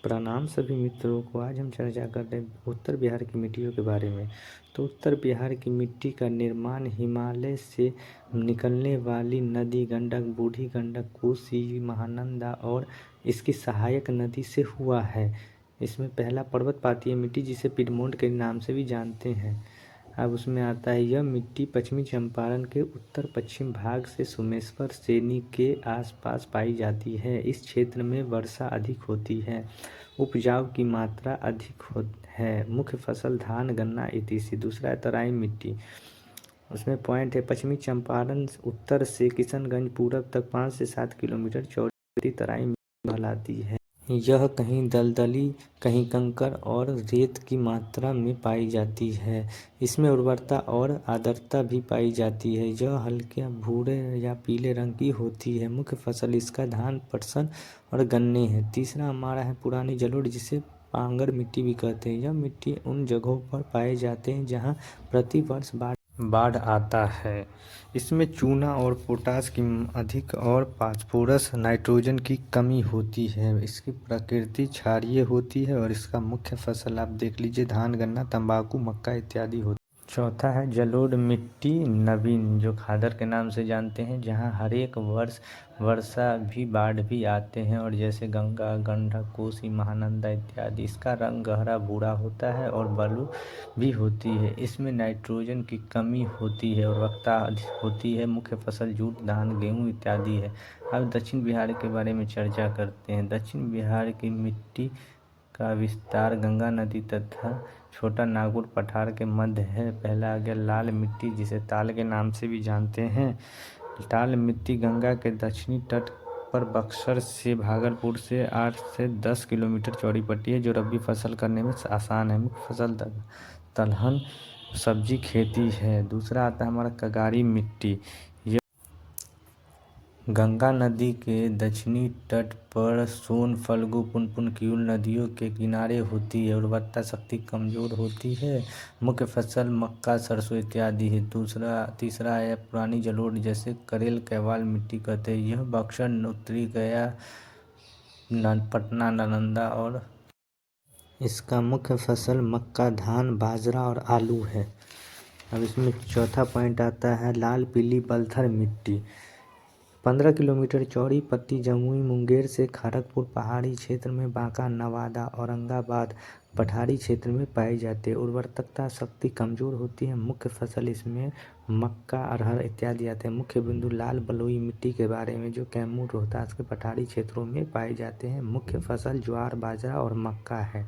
प्रणाम सभी मित्रों को। आज हम चर्चा कर रहे हैं उत्तर बिहार की मिट्टियों के बारे में। तो उत्तर बिहार की मिट्टी का निर्माण हिमालय से निकलने वाली नदी गंडक, बूढ़ी गंडक, कोसी, महानंदा और इसकी सहायक नदी से हुआ है। इसमें पहला पर्वतपातीय मिट्टी जिसे पिडमोंट के नाम से भी जानते हैं। अब उसमें आता है, यह मिट्टी पश्चिमी चंपारण के उत्तर पश्चिम भाग से सोमेश्वर श्रेणी के आसपास पाई जाती है। इस क्षेत्र में वर्षा अधिक होती है, उपजाऊ की मात्रा अधिक है। मुख्य फसल धान, गन्ना etc। दूसरा है तराई मिट्टी। उसमें पॉइंट है, पश्चिमी चंपारण उत्तर से किशनगंज पूरब तक 5 से 7 किलोमीटर चौड़ी तराई मिट्टी कहलाती है। यह कहीं दलदली, कहीं कंकड़ और रेत की मात्रा में पाई जाती है। इसमें उर्वरता और आर्द्रता भी पाई जाती है। यह हल्के भूरे या पीले रंग की होती है। मुख्य फसल इसका धान, पटसन और गन्ने हैं। तीसरा हमारा है पुरानी जलोढ़, जिसे पांगर मिट्टी भी कहते हैं। यह मिट्टी उन जगहों पर पाए जाते हैं जहाँ प्रतिवर्ष बाढ़ आता है। इसमें चूना और पोटाश की अधिक और फास्फोरस, नाइट्रोजन की कमी होती है। इसकी प्रकृति क्षारीय होती है और इसका मुख्य फसल आप देख लीजिए, धान, गन्ना, तंबाकू, मक्का इत्यादि होती है। चौथा है जलोढ़ मिट्टी नवीन, जो खादर के नाम से जानते हैं, जहाँ हर एक वर्ष वर्षा भी बाढ़ भी आते हैं और जैसे गंगा, गंडक, कोसी, महानंदा इत्यादि। इसका रंग गहरा भूरा होता है और बालू भी होती है। इसमें नाइट्रोजन की कमी होती है, उर्वरता अधिक होती है। मुख्य फसल जूट, धान, गेहूँ इत्यादि है। अब दक्षिण बिहार के बारे में चर्चा करते हैं। दक्षिण बिहार की मिट्टी का विस्तार गंगा नदी तथा छोटा नागपुर पठार के मध्य है। पहला आ गया लाल मिट्टी, जिसे ताल के नाम से भी जानते हैं। लाल मिट्टी गंगा के दक्षिणी तट पर बक्सर से भागलपुर से 8 से 10 किलोमीटर चौड़ी पट्टी है, जो रबी फसल करने में आसान है। मुख्य फसल दलहन, सब्जी खेती है। दूसरा आता है हमारा कगारी मिट्टी। गंगा नदी के दक्षिणी तट पर सोन, फल्गु, पुनपुन, किऊल नदियों के किनारे होती है। उर्वरता शक्ति कमजोर होती है। मुख्य फसल मक्का, सरसों इत्यादि है। तीसरा है पुरानी जलोढ़, जैसे करेल, कैवाल मिट्टी कहते हैं। यह बक्सर, उत्तरी गया, पटना, नालंदा और इसका मुख्य फसल मक्का, धान, बाजरा और आलू है। अब इसमें चौथा पॉइंट आता है लाल पीली बलथर मिट्टी। 15 किलोमीटर चौड़ी पट्टी जमुई, मुंगेर से खड़गपुर पहाड़ी क्षेत्र में, बांका, नवादा, औरंगाबाद पठारी क्षेत्र में पाई जाती है। उर्वरकता शक्ति कमजोर होती है। मुख्य फसल इसमें मक्का, अरहर इत्यादि आते हैं। मुख्य बिंदु लाल बलुई मिट्टी के बारे में, जो कैमूर, रोहतास के पठारी क्षेत्रों में पाए जाते हैं। मुख्य फसल ज्वार, बाजरा और मक्का है।